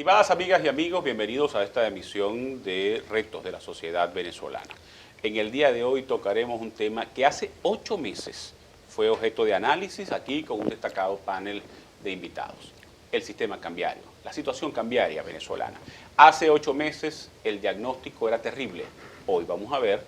Estimadas amigas y amigos, bienvenidos a esta emisión de Retos de la Sociedad Venezolana. En el día de hoy tocaremos un tema que hace 8 meses fue objeto de análisis aquí con un destacado panel de invitados. El sistema cambiario, la situación cambiaria venezolana. Hace 8 meses el diagnóstico era terrible. Hoy vamos a ver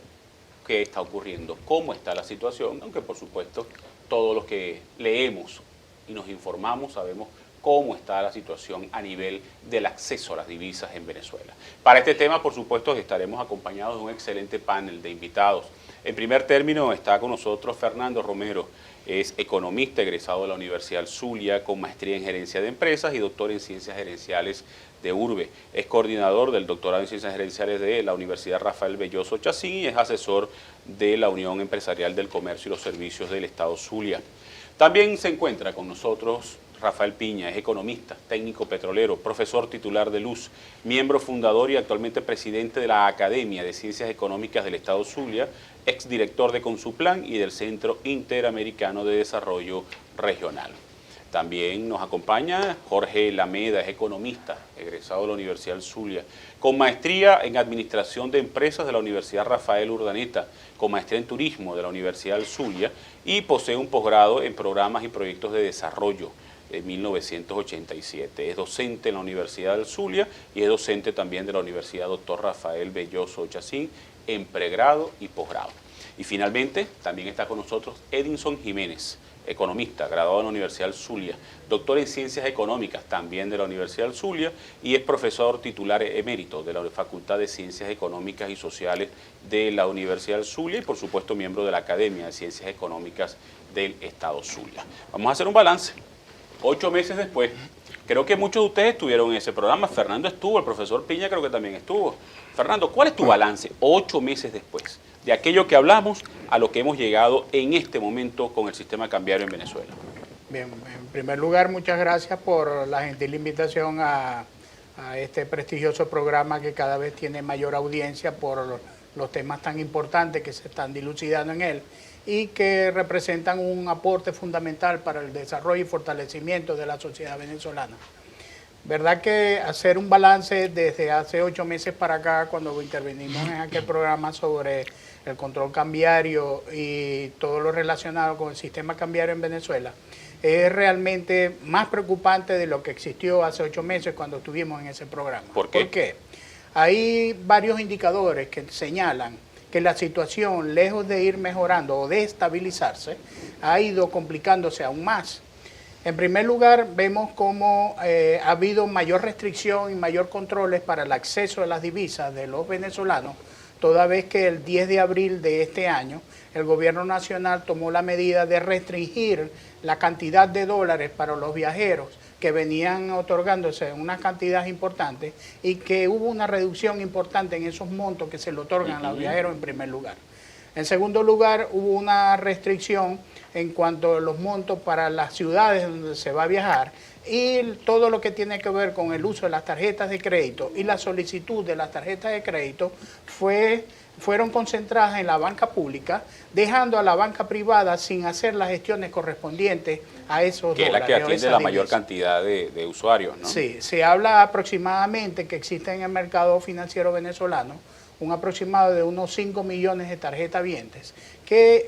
qué está ocurriendo, cómo está la situación, aunque por supuesto todos los que leemos y nos informamos sabemos cómo está la situación a nivel del acceso a las divisas en Venezuela. Para este tema, por supuesto, estaremos acompañados de un excelente panel de invitados. En primer término está con nosotros Fernando Romero, es economista egresado de la Universidad del Zulia con maestría en gerencia de empresas y doctor en ciencias gerenciales de URBE. Es coordinador del doctorado en ciencias gerenciales de la Universidad Rafael Belloso Chacín y es asesor de la Unión Empresarial del Comercio y los Servicios del Estado Zulia. También se encuentra con nosotros Rafael Piña, es economista, técnico petrolero, profesor titular de Luz, miembro fundador y actualmente presidente de la Academia de Ciencias Económicas del Estado Zulia, exdirector de Consuplan y del Centro Interamericano de Desarrollo Regional. También nos acompaña Jorge Lameda, es economista, egresado de la Universidad del Zulia, con maestría en Administración de Empresas de la Universidad Rafael Urdaneta, con maestría en Turismo de la Universidad del Zulia y posee un posgrado en Programas y Proyectos de Desarrollo de 1987. Es docente en la Universidad del Zulia y es docente también de la Universidad Dr. Rafael Belloso Chacín en pregrado y posgrado. Y finalmente también está con nosotros Edinson Jiménez, economista, graduado en la Universidad del Zulia, doctor en Ciencias Económicas también de la Universidad del Zulia y es profesor titular emérito de la Facultad de Ciencias Económicas y Sociales de la Universidad del Zulia y por supuesto miembro de la Academia de Ciencias Económicas del Estado Zulia. Vamos a hacer un balance. 8 meses después, creo que muchos de ustedes estuvieron en ese programa. Fernando estuvo, el profesor Piña creo que también estuvo. Fernando, ¿cuál es tu balance 8 meses después de aquello que hablamos a lo que hemos llegado en este momento con el sistema cambiario en Venezuela? Bien, en primer lugar, muchas gracias por la gentil invitación a este prestigioso programa que cada vez tiene mayor audiencia por los temas tan importantes que se están dilucidando en él y que representan un aporte fundamental para el desarrollo y fortalecimiento de la sociedad venezolana. Verdad que hacer un balance desde hace 8 meses para acá, cuando intervenimos en aquel programa sobre el control cambiario y todo lo relacionado con el sistema cambiario en Venezuela, es realmente más preocupante de lo que existió hace 8 meses cuando estuvimos en ese programa. ¿Por qué? ¿Por qué? Hay varios indicadores que señalan que la situación, lejos de ir mejorando o de estabilizarse, ha ido complicándose aún más. En primer lugar, vemos cómo ha habido mayor restricción y mayor controles para el acceso a las divisas de los venezolanos, toda vez que el 10 de abril de este año el gobierno nacional tomó la medida de restringir la cantidad de dólares para los viajeros que venían otorgándose una cantidad importante y que hubo una reducción importante en esos montos que se le otorgan a los viajeros en primer lugar. En segundo lugar, hubo una restricción en cuanto a los montos para las ciudades donde se va a viajar y todo lo que tiene que ver con el uso de las tarjetas de crédito y la solicitud de las tarjetas de crédito fueron concentradas en la banca pública, dejando a la banca privada sin hacer las gestiones correspondientes a esos dólares. Que es la que atiende la mayor cantidad de usuarios, ¿no? Sí, se habla aproximadamente que existe en el mercado financiero venezolano un aproximado de unos 5 millones de tarjetas vientes que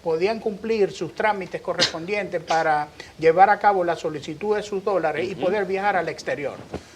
podían cumplir sus trámites correspondientes para llevar a cabo la solicitud de sus dólares y poder viajar al exterior.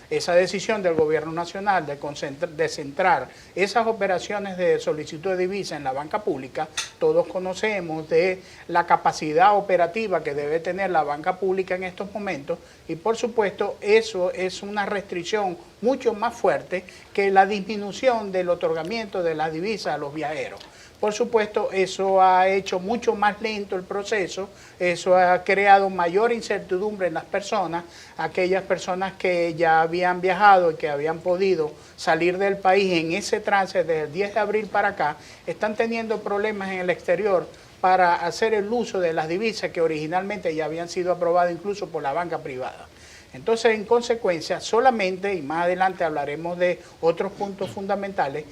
Esa decisión del gobierno nacional de centrar esas operaciones de solicitud de divisa en la banca pública, todos conocemos de la capacidad operativa que debe tener la banca pública en estos momentos y por supuesto eso es una restricción mucho más fuerte que la disminución del otorgamiento de las divisas a los viajeros. Por supuesto, eso ha hecho mucho más lento el proceso, eso ha creado mayor incertidumbre en las personas, aquellas personas que ya habían viajado y que habían podido salir del país en ese trance desde el 10 de abril para acá, están teniendo problemas en el exterior para hacer el uso de las divisas que originalmente ya habían sido aprobadas incluso por la banca privada. Entonces, en consecuencia, solamente, y más adelante hablaremos de otros puntos fundamentales,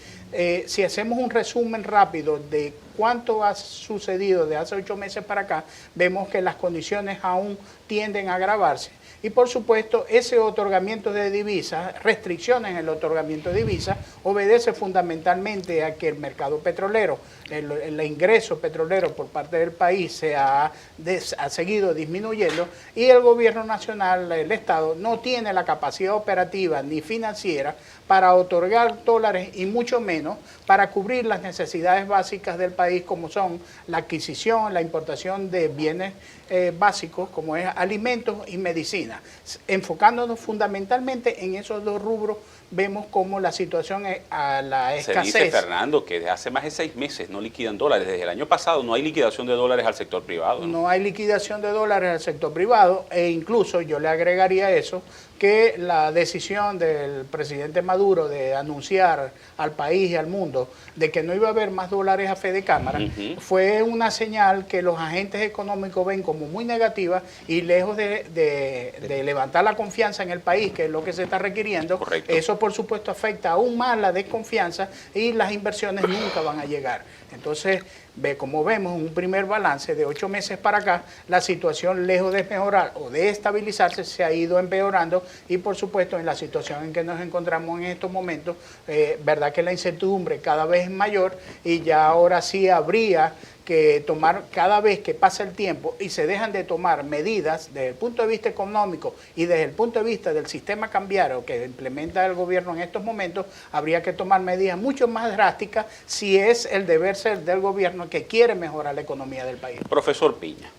si hacemos un resumen rápido de cuánto ha sucedido de hace 8 meses para acá, vemos que las condiciones aún tienden a agravarse. Y por supuesto, ese otorgamiento de divisas, restricciones en el otorgamiento de divisas, obedece fundamentalmente a que el mercado petrolero, el ingreso petrolero por parte del país ha seguido disminuyendo y el gobierno nacional, el Estado, no tiene la capacidad operativa ni financiera para otorgar dólares y mucho menos para cubrir las necesidades básicas del país como son la adquisición, la importación de bienes básicos como es alimentos y medicina. Enfocándonos fundamentalmente en esos dos rubros, vemos cómo la situación a la escasez. Se dice, Fernando, que desde hace más de 6 meses no liquidan dólares. Desde el año pasado no hay liquidación de dólares al sector privado. No hay liquidación de dólares al sector privado e incluso yo le agregaría eso, que la decisión del presidente Maduro de anunciar al país y al mundo de que no iba a haber más dólares a fe de cámara, fue una señal que los agentes económicos ven como muy negativa y lejos de levantar la confianza en el país, que es lo que se está requiriendo. Correcto. Eso por supuesto afecta aún más la desconfianza y las inversiones nunca van a llegar. Entonces, como vemos, un primer balance de 8 meses para acá, la situación lejos de mejorar o de estabilizarse se ha ido empeorando y por supuesto en la situación en que nos encontramos en estos momentos, verdad que la incertidumbre cada vez es mayor y ya ahora sí habría que tomar cada vez que pasa el tiempo y se dejan de tomar medidas desde el punto de vista económico y desde el punto de vista del sistema cambiario que implementa el gobierno en estos momentos, habría que tomar medidas mucho más drásticas si es el deber ser del gobierno que quiere mejorar la economía del país. Profesor Piña,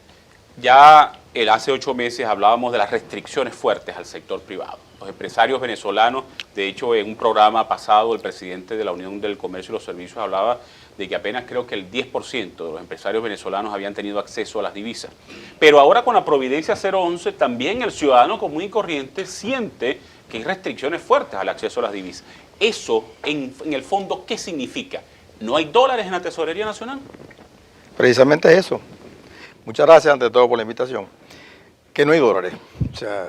ya hace 8 meses hablábamos de las restricciones fuertes al sector privado. Los empresarios venezolanos, de hecho en un programa pasado el presidente de la Unión del Comercio y los Servicios hablaba de que apenas creo que el 10% de los empresarios venezolanos habían tenido acceso a las divisas. Pero ahora con la Providencia 011 también el ciudadano común y corriente siente que hay restricciones fuertes al acceso a las divisas. Eso, en el fondo, ¿qué significa? ¿No hay dólares en la Tesorería Nacional? Precisamente eso. Muchas gracias ante todo por la invitación. Que no hay dólares. O sea,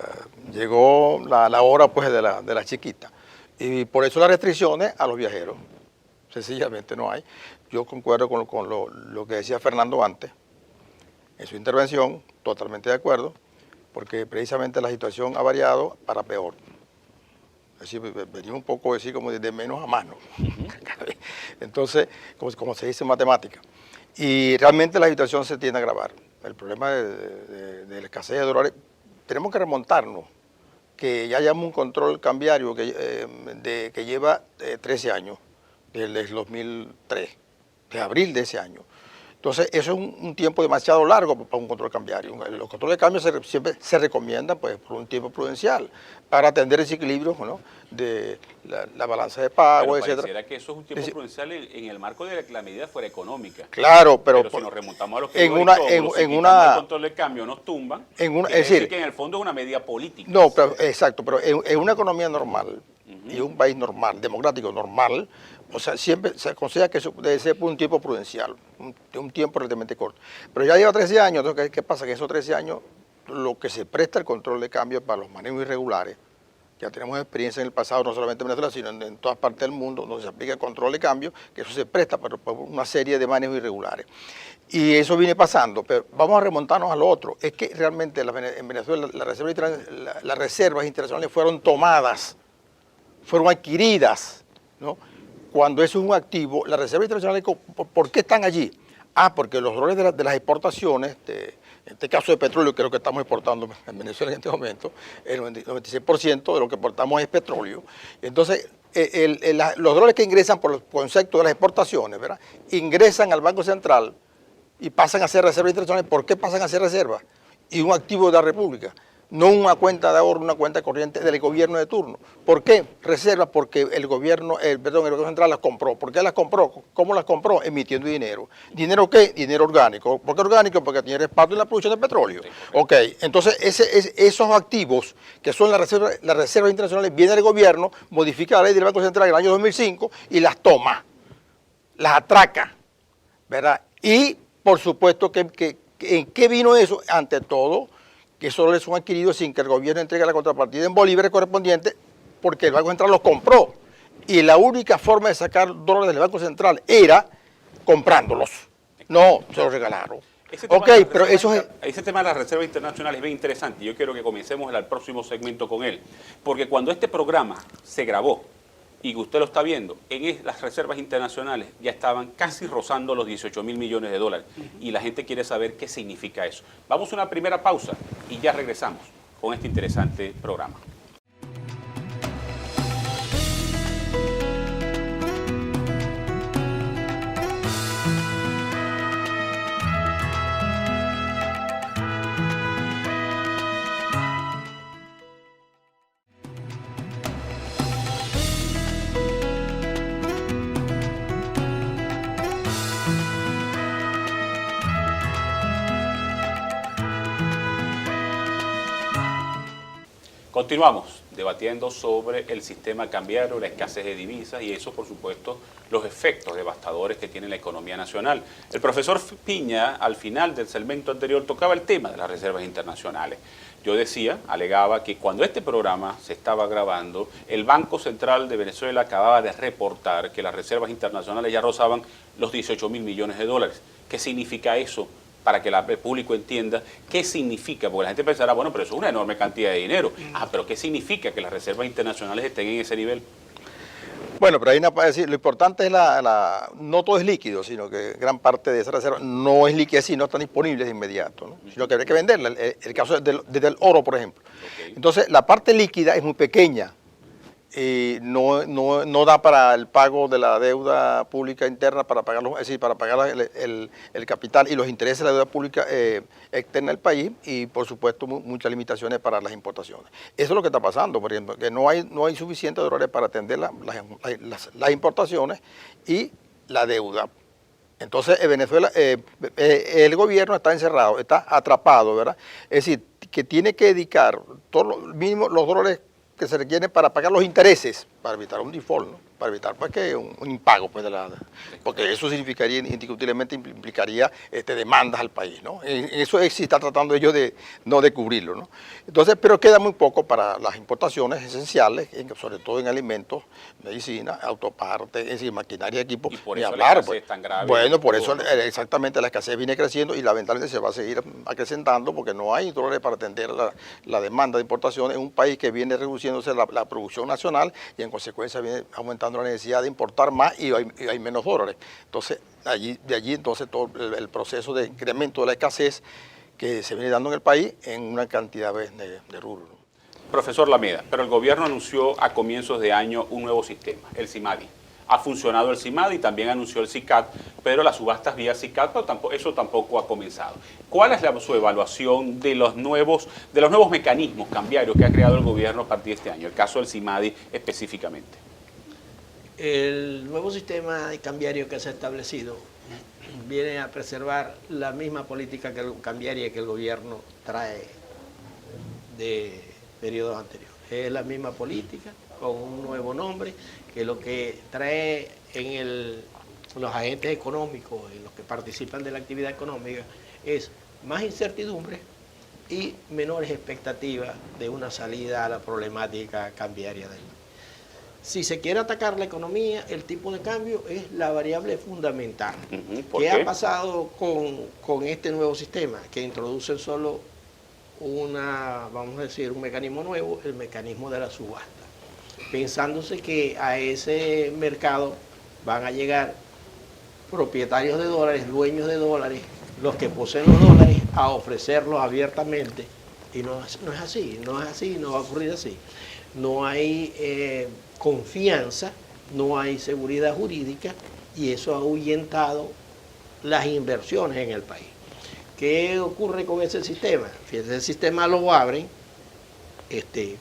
llegó la hora pues de la chiquita. Y por eso las restricciones a los viajeros. Sencillamente no hay. Yo concuerdo con lo que decía Fernando antes, en su intervención, totalmente de acuerdo, porque precisamente la situación ha variado para peor. Es decir, venimos un poco así como de menos a más, ¿no? Entonces, como se dice en matemática. Y realmente la situación se tiende a agravar. El problema de la escasez de dólares, tenemos que remontarnos, que ya hayamos un control cambiario que lleva 13 años, desde el 2003, de abril de ese año. Entonces, eso es un tiempo demasiado largo para un control cambiario. Los controles de cambio siempre se recomiendan pues, por un tiempo prudencial para atender ese equilibrio, ¿no? De la balanza de pago, etc. Pareciera que eso es un tiempo prudencial en el marco de que la medida fuera económica. Claro, pero si nos remontamos a lo que en una el control de cambio nos tumban, es decir, que en el fondo es una medida política. No, pero, exacto, pero en una economía normal y un país normal, democrático normal, o sea, siempre se aconseja que eso debe ser por un tiempo prudencial, un tiempo relativamente corto. Pero ya lleva 13 años, entonces, ¿qué pasa? Que esos 13 años, lo que se presta el control de cambio para los manejos irregulares, ya tenemos experiencia en el pasado, no solamente en Venezuela, sino en todas partes del mundo, donde se aplica el control de cambio, que eso se presta para una serie de manejos irregulares. Y eso viene pasando, pero vamos a remontarnos a lo otro. Es que realmente en Venezuela las reservas internacionales fueron tomadas, fueron adquiridas, ¿no? Cuando eso es un activo, las reservas internacionales, ¿por qué están allí? Porque los dólares de las exportaciones, en este caso de petróleo, que es lo que estamos exportando en Venezuela en este momento, el 96% de lo que exportamos es petróleo. Entonces, los dólares que ingresan por el concepto de las exportaciones, ¿verdad? Ingresan al Banco Central y pasan a ser reservas internacionales. ¿Por qué pasan a ser reservas? Y un activo de la República. No una cuenta de ahorro, una cuenta corriente del gobierno de turno. ¿Por qué? Reservas porque el Banco Central las compró. ¿Por qué las compró? ¿Cómo las compró? Emitiendo dinero. ¿Dinero qué? Dinero orgánico. ¿Por qué orgánico? Porque tiene respaldo en la producción de petróleo. Sí, ok, entonces esos activos que son las reservas internacionales, viene el gobierno, modifica la ley del Banco Central en el año 2005 y las toma, las atraca, ¿verdad? Y por supuesto ¿en qué vino eso? Ante todo, que esos dólares son adquiridos sin que el gobierno entregue la contrapartida en bolívares correspondiente, porque el Banco Central los compró. Y la única forma de sacar dólares del Banco Central era comprándolos. No, se los regalaron. Ok, pero eso es... Ese tema de la Reserva Internacional es bien interesante. Yo quiero que comencemos el próximo segmento con él. Porque cuando este programa se grabó, y que usted lo está viendo, las reservas internacionales ya estaban casi rozando los 18.000 millones de dólares. Y la gente quiere saber qué significa eso. Vamos a una primera pausa y ya regresamos con este interesante programa. Continuamos debatiendo sobre el sistema cambiario, la escasez de divisas y eso, por supuesto, los efectos devastadores que tiene la economía nacional. El profesor Piña, al final del segmento anterior, tocaba el tema de las reservas internacionales. Yo decía, alegaba que cuando este programa se estaba grabando, el Banco Central de Venezuela acababa de reportar que las reservas internacionales ya rozaban los 18.000 millones de dólares. ¿Qué significa eso? Para que el público entienda qué significa, porque la gente pensará, bueno, pero eso es una enorme cantidad de dinero. Pero ¿qué significa que las reservas internacionales estén en ese nivel? Bueno, pero hay una para decir, lo importante es no todo es líquido, sino que gran parte de esa reserva no es líquida, no están disponibles de inmediato, ¿no? Sino que habría que venderla. El caso desde el oro, por ejemplo. Okay. Entonces, la parte líquida es muy pequeña. No da para el pago de la deuda pública interna, para pagar, es decir, para pagar el capital y los intereses de la deuda pública externa del país, y por supuesto muchas limitaciones para las importaciones. Eso es lo que está pasando, por ejemplo, que no hay suficientes dólares para atender las importaciones y la deuda. Entonces, en Venezuela, el gobierno está encerrado, está atrapado, ¿verdad? Es decir, que tiene que dedicar los dólares que se requieren para pagar los intereses, para evitar un default, ¿no? Para evitar pues, que un impago, pues, porque eso significaría, indiscutiblemente implicaría demandas al país, ¿no? Eso sí está tratando ellos de cubrirlo, ¿no? Entonces, pero queda muy poco para las importaciones esenciales, sobre todo en alimentos, medicina, autopartes, es decir, maquinaria, equipo, y por eso la escasez pues. Es tan grave. Bueno, por eso exactamente la escasez viene creciendo y lamentablemente se va a seguir acrecentando porque no hay dólares para atender la demanda de importaciones en un país que viene reduciéndose la producción nacional y en consecuencia viene aumentando la necesidad de importar más y hay menos dólares. Entonces, de allí entonces todo el proceso de incremento de la escasez que se viene dando en el país en una cantidad de rubros. Profesor Lameda, pero el gobierno anunció a comienzos de año un nuevo sistema, el CIMADI. Ha funcionado el CIMADI, también anunció el SICAD, pero las subastas vía SICAD, eso tampoco ha comenzado. ¿Cuál es su evaluación de los nuevos mecanismos cambiarios que ha creado el gobierno a partir de este año? El caso del CIMADI específicamente. El nuevo sistema cambiario que se ha establecido viene a preservar la misma política cambiaria que el gobierno trae de periodos anteriores. Es la misma política con un nuevo nombre que lo que trae en los agentes económicos, en los que participan de la actividad económica, es más incertidumbre y menores expectativas de una salida a la problemática cambiaria del país. Si se quiere atacar la economía, el tipo de cambio es la variable fundamental. ¿Qué ha pasado con este nuevo sistema? Que introduce solo vamos a decir, un mecanismo nuevo, el mecanismo de la subasta. Pensándose que a ese mercado van a llegar propietarios de dólares, dueños de dólares, los que poseen los dólares, a ofrecerlos abiertamente. Y no es así, no va a ocurrir así. No hay confianza, no hay seguridad jurídica y eso ha ahuyentado las inversiones en el país. ¿Qué ocurre con ese sistema? Fíjense, el sistema lo abren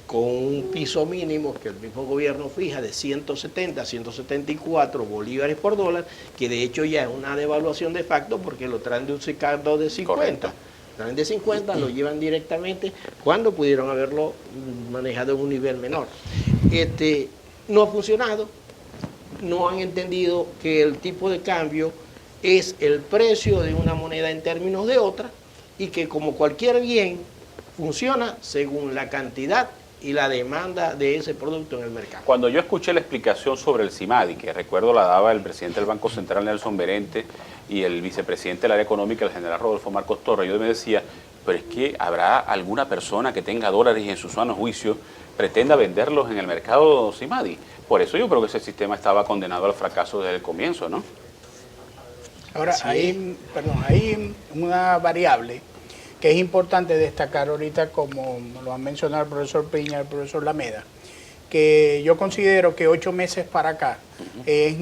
con un piso mínimo que el mismo gobierno fija de 170 a 174 bolívares por dólar, que de hecho ya es una devaluación de facto porque lo traen de un SICAD de 50. Correcto. Traen de 50, lo llevan directamente cuando pudieron haberlo manejado en un nivel menor. No ha funcionado, no han entendido que el tipo de cambio es el precio de una moneda en términos de otra y que como cualquier bien funciona según la cantidad y la demanda de ese producto en el mercado. Cuando yo escuché la explicación sobre el CIMADI, que recuerdo la daba el presidente del Banco Central, Nelson Berente, y el vicepresidente del área económica, el general Rodolfo Marcos Torres, yo me decía, pero es que habrá alguna persona que tenga dólares y en su sano juicio pretenda venderlos en el mercado CIMADI. Por eso yo creo que ese sistema estaba condenado al fracaso desde el comienzo, ¿no? Ahora, hay una variable que es importante destacar ahorita, como lo han mencionado el profesor Piña y el profesor Lameda, que yo considero que 8 meses para acá es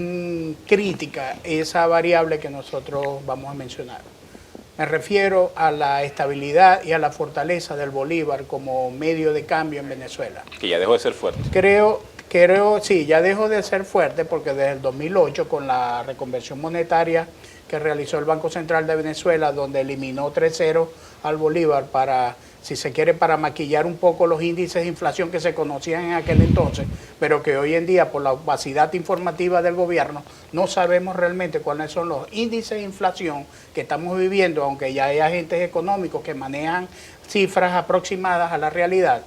crítica esa variable que nosotros vamos a mencionar. Me refiero a la estabilidad y a la fortaleza del bolívar como medio de cambio en Venezuela. Que ya dejó de ser fuerte. Sí, ya dejó de ser fuerte porque desde el 2008, con la reconversión monetaria que realizó el Banco Central de Venezuela, donde eliminó 3 ceros al bolívar para, si se quiere, para maquillar un poco los índices de inflación que se conocían en aquel entonces, pero que hoy en día, por la opacidad informativa del gobierno, no sabemos realmente cuáles son los índices de inflación que estamos viviendo, aunque ya hay agentes económicos que manejan cifras aproximadas a la realidad.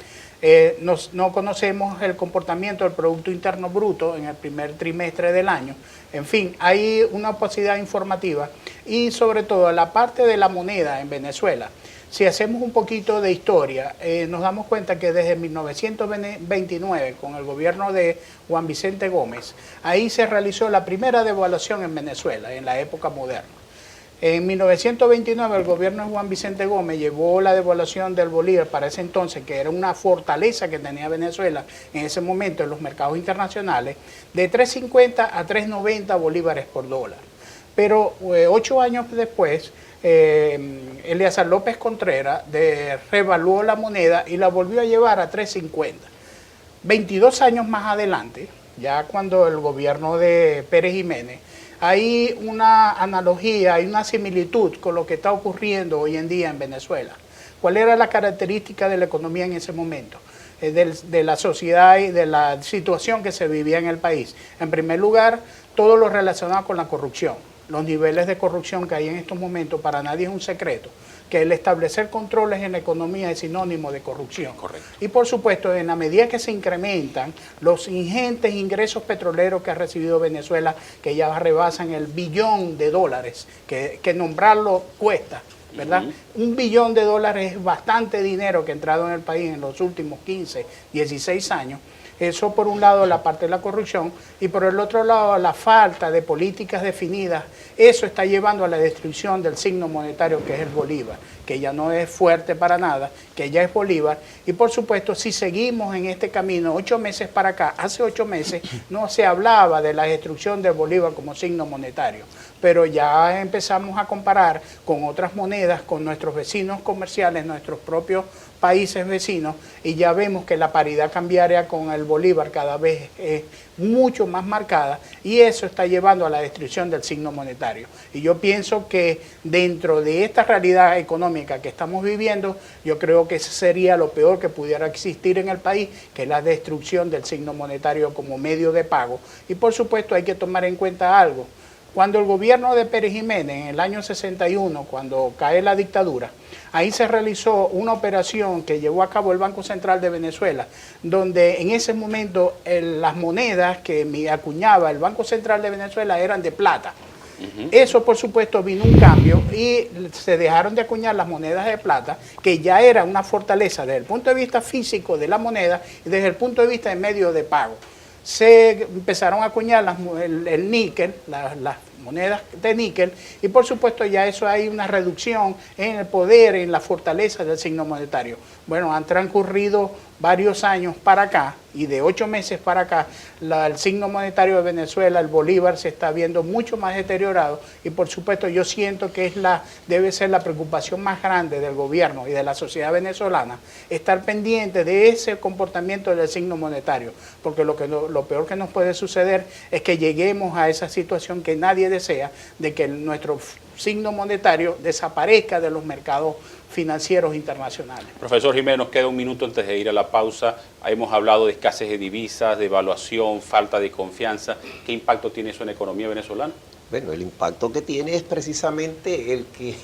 No conocemos el comportamiento del Producto Interno Bruto en el primer trimestre del año. En fin, hay una opacidad informativa y sobre todo la parte de la moneda en Venezuela. Si hacemos un poquito de historia, nos damos cuenta que desde 1929, con el gobierno de Juan Vicente Gómez, ahí se realizó la primera devaluación en Venezuela, en la época moderna. En 1929 el gobierno de Juan Vicente Gómez llevó la devaluación del bolívar para ese entonces, que era una fortaleza que tenía Venezuela en ese momento en los mercados internacionales, de 3.50 a 3.90 bolívares por dólar. Pero 8 años después, Eleazar López Contreras revaluó la moneda y la volvió a llevar a 3.50. 22 años más adelante, ya cuando el gobierno de Pérez Jiménez, hay una analogía, hay una similitud con lo que está ocurriendo hoy en día en Venezuela. ¿Cuál era la característica de la economía en ese momento? De la sociedad y de la situación que se vivía en el país. En primer lugar, todo lo relacionado con la corrupción. Los niveles de corrupción que hay en estos momentos, para nadie es un secreto, que el establecer controles en la economía es sinónimo de corrupción. Correcto. Y por supuesto, en la medida que se incrementan los ingentes ingresos petroleros que ha recibido Venezuela, que ya rebasan el $1 billón, que nombrarlo cuesta, ¿verdad? $1 billón es bastante dinero que ha entrado en el país en los últimos 15, 16 años. Eso por un lado la parte de la corrupción y por el otro lado la falta de políticas definidas. Eso está llevando a la destrucción del signo monetario que es el bolívar, que ya no es fuerte para nada, que ya es bolívar. Y por supuesto, si seguimos en este camino 8 meses para acá, hace 8 meses no se hablaba de la destrucción del bolívar como signo monetario, pero ya empezamos a comparar con otras monedas, con nuestros vecinos comerciales, nuestros propios países vecinos, y ya vemos que la paridad cambiaria con el bolívar cada vez es mucho más marcada y eso está llevando a la destrucción del signo monetario. Y yo pienso que dentro de esta realidad económica que estamos viviendo, yo creo que eso sería lo peor que pudiera existir en el país, que es la destrucción del signo monetario como medio de pago. Y por supuesto hay que tomar en cuenta algo. Cuando el gobierno de Pérez Jiménez, en el año 61, cuando cae la dictadura, ahí se realizó una operación que llevó a cabo el Banco Central de Venezuela, donde en ese momento las monedas que acuñaba el Banco Central de Venezuela eran de plata. Eso, por supuesto, vino un cambio y se dejaron de acuñar las monedas de plata, que ya era una fortaleza desde el punto de vista físico de la moneda y desde el punto de vista de medio de pago. Se empezaron a acuñar el níquel, las monedas de níquel, y por supuesto ya eso hay una reducción en el poder, en la fortaleza del signo monetario. Bueno, han transcurrido varios años para acá, y de 8 meses para acá, el signo monetario de Venezuela, el bolívar, se está viendo mucho más deteriorado, y por supuesto yo siento que debe ser la preocupación más grande del gobierno y de la sociedad venezolana, estar pendiente de ese comportamiento del signo monetario, porque lo peor que nos puede suceder es que lleguemos a esa situación que nadie desea, de que nuestro signo monetario desaparezca de los mercados financieros internacionales. Profesor Jiménez, nos queda un minuto antes de ir a la pausa. Hemos hablado de escasez de divisas, de evaluación, falta de confianza. ¿Qué impacto tiene eso en la economía venezolana? Bueno, el impacto que tiene es precisamente el que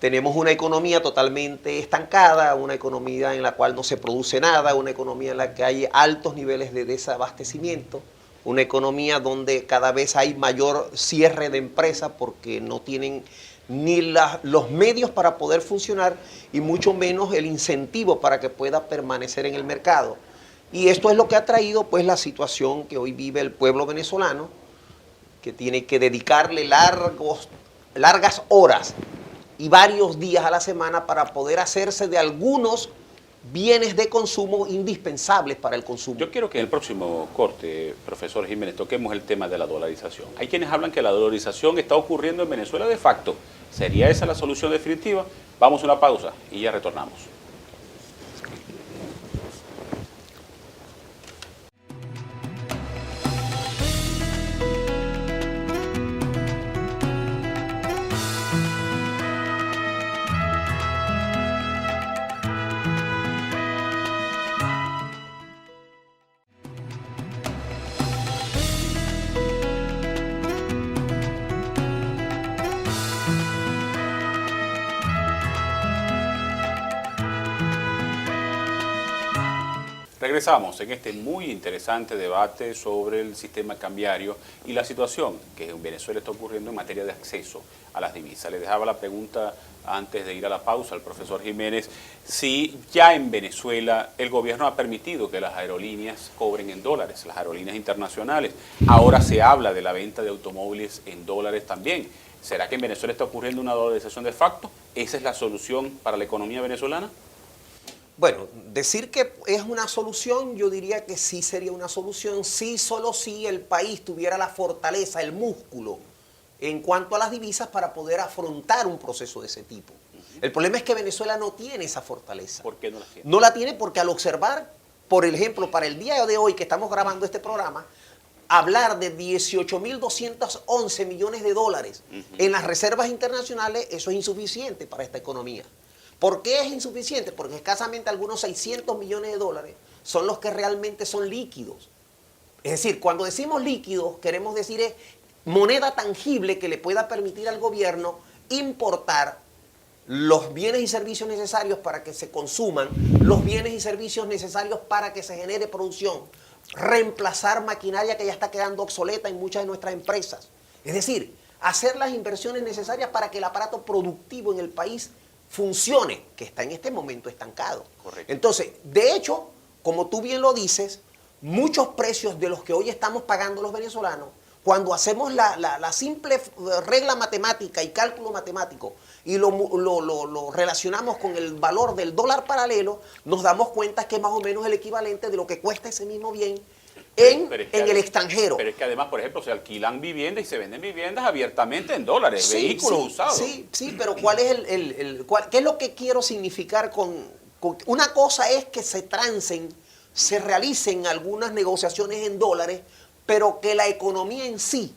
Tenemos una economía totalmente estancada, una economía en la cual no se produce nada, una economía en la que hay altos niveles de desabastecimiento, una economía donde cada vez hay mayor cierre de empresas porque no tienen ni los medios para poder funcionar y mucho menos el incentivo para que pueda permanecer en el mercado. Y esto es lo que ha traído pues la situación que hoy vive el pueblo venezolano, que tiene que dedicarle largas horas y varios días a la semana para poder hacerse de algunos bienes de consumo indispensables para el consumo. Yo quiero que en el próximo corte, profesor Jiménez, toquemos el tema de la dolarización. Hay quienes hablan que la dolarización está ocurriendo en Venezuela de facto. ¿Sería esa la solución definitiva? Vamos a una pausa y ya retornamos. Regresamos en este muy interesante debate sobre el sistema cambiario y la situación que en Venezuela está ocurriendo en materia de acceso a las divisas. Le dejaba la pregunta antes de ir a la pausa al profesor Jiménez, si ya en Venezuela el gobierno ha permitido que las aerolíneas cobren en dólares, las aerolíneas internacionales. Ahora se habla de la venta de automóviles en dólares también. ¿Será que en Venezuela está ocurriendo una dolarización de facto? ¿Esa es la solución para la economía venezolana? Bueno, decir que es una solución, yo diría que sí sería una solución, sí, solo si el país tuviera la fortaleza, el músculo, en cuanto a las divisas para poder afrontar un proceso de ese tipo. El problema es que Venezuela no tiene esa fortaleza. ¿Por qué no la tiene? No la tiene porque al observar, por ejemplo, para el día de hoy que estamos grabando este programa, hablar de 18.211 millones de dólares en las reservas internacionales, eso es insuficiente para esta economía. ¿Por qué es insuficiente? Porque escasamente algunos 600 millones de dólares son los que realmente son líquidos. Es decir, cuando decimos líquidos, queremos decir es moneda tangible que le pueda permitir al gobierno importar los bienes y servicios necesarios para que se consuman, los bienes y servicios necesarios para que se genere producción, reemplazar maquinaria que ya está quedando obsoleta en muchas de nuestras empresas. Es decir, hacer las inversiones necesarias para que el aparato productivo en el país funcione, que está en este momento estancado. Correcto. Entonces, de hecho, como tú bien lo dices, muchos precios de los que hoy estamos pagando los venezolanos, cuando hacemos la simple regla matemática y cálculo matemático y lo relacionamos con el valor del dólar paralelo, nos damos cuenta que es más o menos el equivalente de lo que cuesta ese mismo bien en el extranjero. Pero es que además, por ejemplo, se alquilan viviendas y se venden viviendas abiertamente en dólares, Sí, vehículos sí, usados. Sí, pero ¿cuál es qué es lo que quiero significar con una cosa es que se realicen algunas negociaciones en dólares, pero que la economía en sí,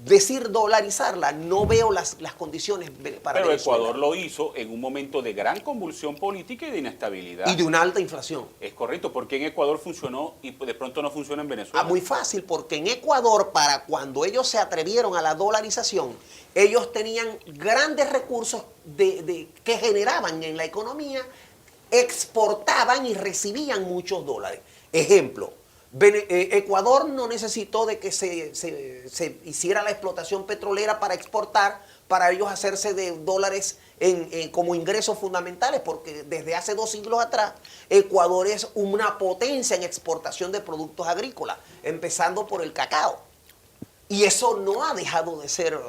decir dolarizarla, no veo las condiciones para Pero Venezuela. Ecuador lo hizo en un momento de gran convulsión política y de inestabilidad. Y de una alta inflación. Es correcto, porque en Ecuador funcionó y de pronto no funciona en Venezuela. Muy fácil, porque en Ecuador, para cuando ellos se atrevieron a la dolarización, ellos tenían grandes recursos que generaban en la economía, exportaban y recibían muchos dólares. Ejemplo, Ecuador no necesitó de que se hiciera la explotación petrolera para exportar, para ellos hacerse de dólares como ingresos fundamentales, porque desde hace 2 siglos atrás, Ecuador es una potencia en exportación de productos agrícolas, empezando por el cacao. Y eso no ha dejado de ser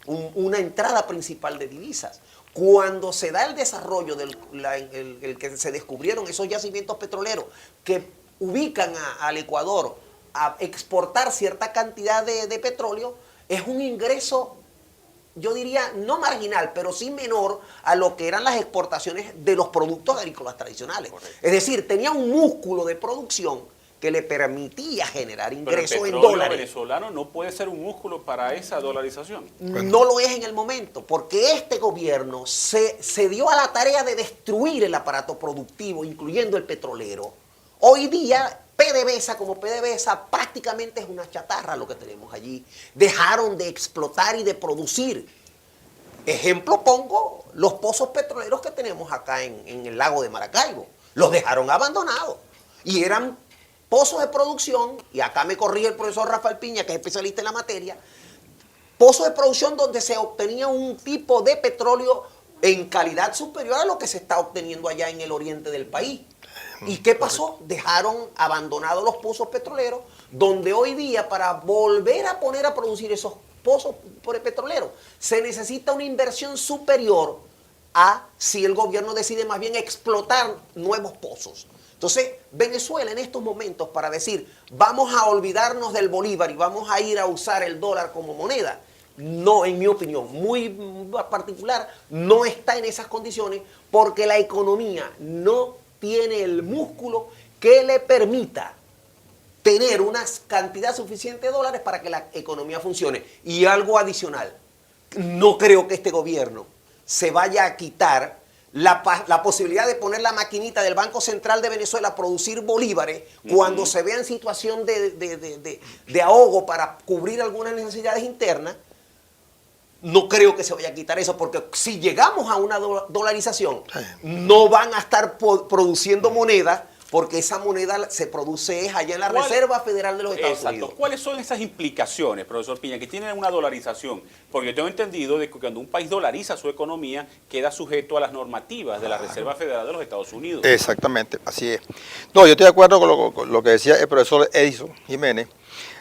una entrada principal de divisas. Cuando se da el desarrollo el que se descubrieron esos yacimientos petroleros que ubican al Ecuador a exportar cierta cantidad de petróleo, es un ingreso, yo diría, no marginal, pero sí menor a lo que eran las exportaciones de los productos agrícolas tradicionales. Correcto. Es decir, tenía un músculo de producción que le permitía generar ingresos en dólares. Pero el petróleo venezolano no puede ser un músculo para esa dolarización. No lo es en el momento, porque este gobierno se dio a la tarea de destruir el aparato productivo, incluyendo el petrolero. Hoy día, PDVSA como PDVSA prácticamente es una chatarra lo que tenemos allí. Dejaron de explotar y de producir. Ejemplo pongo los pozos petroleros que tenemos acá en el lago de Maracaibo. Los dejaron abandonados y eran pozos de producción, y acá me corrige el profesor Rafael Piña, que es especialista en la materia, pozos de producción donde se obtenía un tipo de petróleo en calidad superior a lo que se está obteniendo allá en el oriente del país. ¿Y qué pasó? Dejaron abandonados los pozos petroleros, donde hoy día para volver a poner a producir esos pozos petroleros se necesita una inversión superior a si el gobierno decide más bien explotar nuevos pozos. Entonces, Venezuela en estos momentos, para decir, vamos a olvidarnos del bolívar y vamos a ir a usar el dólar como moneda, no, en mi opinión, muy particular, no está en esas condiciones porque la economía no tiene el músculo que le permita tener una cantidad suficiente de dólares para que la economía funcione. Y algo adicional, no creo que este gobierno se vaya a quitar la posibilidad de poner la maquinita del Banco Central de Venezuela a producir bolívares cuando se vea en situación de ahogo para cubrir algunas necesidades internas. No creo que se vaya a quitar eso, porque si llegamos a una dolarización, no van a estar produciendo moneda, porque esa moneda se produce allá en la Reserva Federal de los Estados Unidos. ¿Cuáles son esas implicaciones, profesor Piña, que tienen una dolarización? Porque yo tengo entendido de que cuando un país dolariza su economía, queda sujeto a las normativas de la Reserva Federal de los Estados Unidos. Exactamente, así es. No, yo estoy de acuerdo con lo que decía el profesor Edison Jiménez.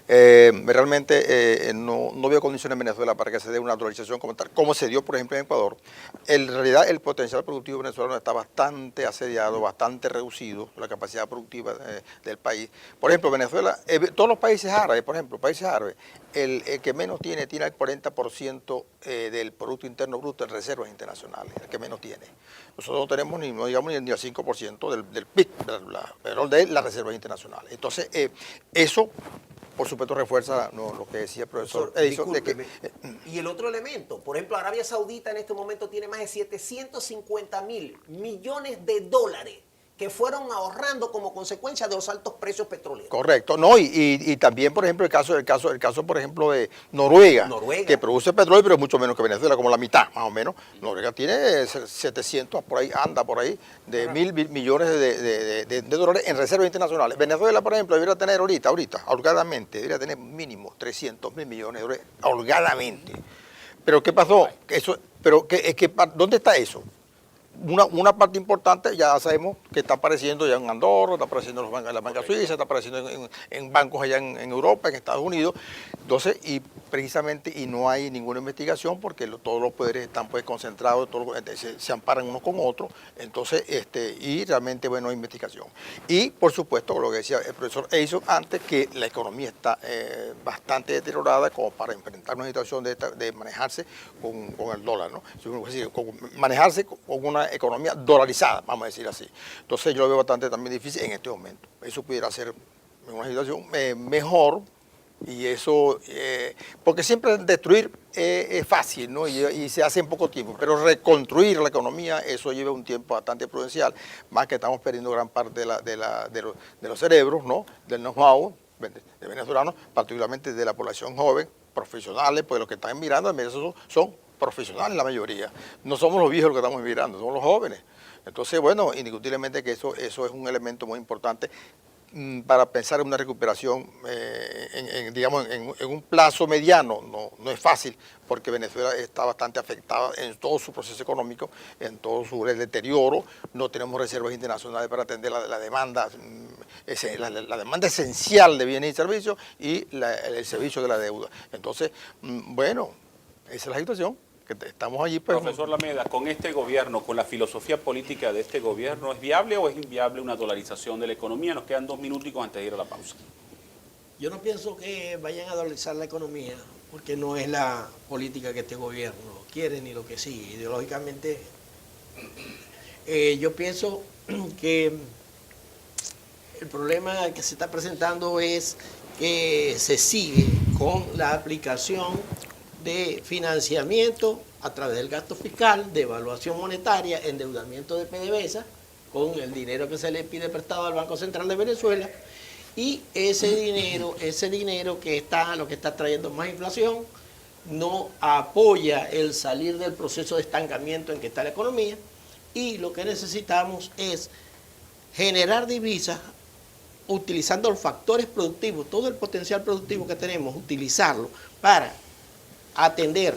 Realmente no veo condiciones en Venezuela para que se dé una dolarización como tal, como se dio, por ejemplo, en Ecuador. En realidad, el potencial productivo venezolano está bastante asediado, bastante reducido, la capacidad productiva del país. Por ejemplo, Venezuela, todos los países árabes, por ejemplo, países árabes, el que menos tiene el 40% del Producto Interno Bruto en reservas internacionales, el que menos tiene. Nosotros no tenemos no digamos ni el 5% del PIB, de las reservas internacionales. Entonces, eso por supuesto refuerza lo que decía el profesor Edison. Y el otro elemento, por ejemplo, Arabia Saudita en este momento tiene más de 750.000 millones de dólares que fueron ahorrando como consecuencia de los altos precios petroleros. Correcto, no, y también, por ejemplo, el caso, por ejemplo, de Noruega, que produce petróleo, pero mucho menos que Venezuela, como la mitad, más o menos. Noruega tiene 700, por ahí, anda por ahí, de 1.000 millones de dólares en reservas internacionales. Venezuela, por ejemplo, debería tener ahorita, holgadamente, debería tener mínimo 300.000 millones de dólares, holgadamente. Pero, ¿qué pasó? ¿Dónde está eso? Una parte importante ya sabemos que está apareciendo ya en Andorra, está apareciendo en la banca suiza, está apareciendo en bancos allá en Europa, en Estados Unidos. Entonces, y precisamente, y no hay ninguna investigación porque todos los poderes están pues concentrados, se amparan unos con otros, entonces, y realmente, bueno, hay investigación. Y, por supuesto, lo que decía el profesor Edison antes, que la economía está bastante deteriorada como para enfrentar una situación de manejarse con el dólar, ¿no? Es decir, manejarse con una economía dolarizada, vamos a decir así. Entonces yo lo veo bastante también difícil en este momento. Eso pudiera ser una situación mejor, y eso, porque siempre destruir es fácil, ¿no? Y se hace en poco tiempo, pero reconstruir la economía, eso lleva un tiempo bastante prudencial, más que estamos perdiendo gran parte de los cerebros, ¿no? Del know-how de venezolanos, particularmente de la población joven, profesionales, pues los que están mirando, esos son profesionales la mayoría. No somos los viejos los que estamos mirando, somos los jóvenes. Entonces, bueno, indiscutiblemente que eso es un elemento muy importante para pensar en una recuperación, digamos, en un plazo mediano. No es fácil, porque Venezuela está bastante afectada en todo su proceso económico, en todo su deterioro. No tenemos reservas internacionales para atender la demanda, la demanda esencial de bienes y servicios y el servicio de la deuda. Entonces, bueno, esa es la situación, que estamos allí. Pues, profesor Lameda, con este gobierno, con la filosofía política de este gobierno, ¿es viable o es inviable una dolarización de la economía? Nos quedan 2 minuticos antes de ir a la pausa. Yo no pienso que vayan a dolarizar la economía, porque no es la política que este gobierno quiere ni lo que sigue. Ideológicamente, yo pienso que el problema que se está presentando es que se sigue con la aplicación de financiamiento a través del gasto fiscal, de evaluación monetaria, endeudamiento de PDVSA, con el dinero que se le pide prestado al Banco Central de Venezuela, y ese dinero que está, lo que está trayendo más inflación, no apoya el salir del proceso de estancamiento en que está la economía, y lo que necesitamos es generar divisas utilizando los factores productivos, todo el potencial productivo que tenemos, utilizarlo para atender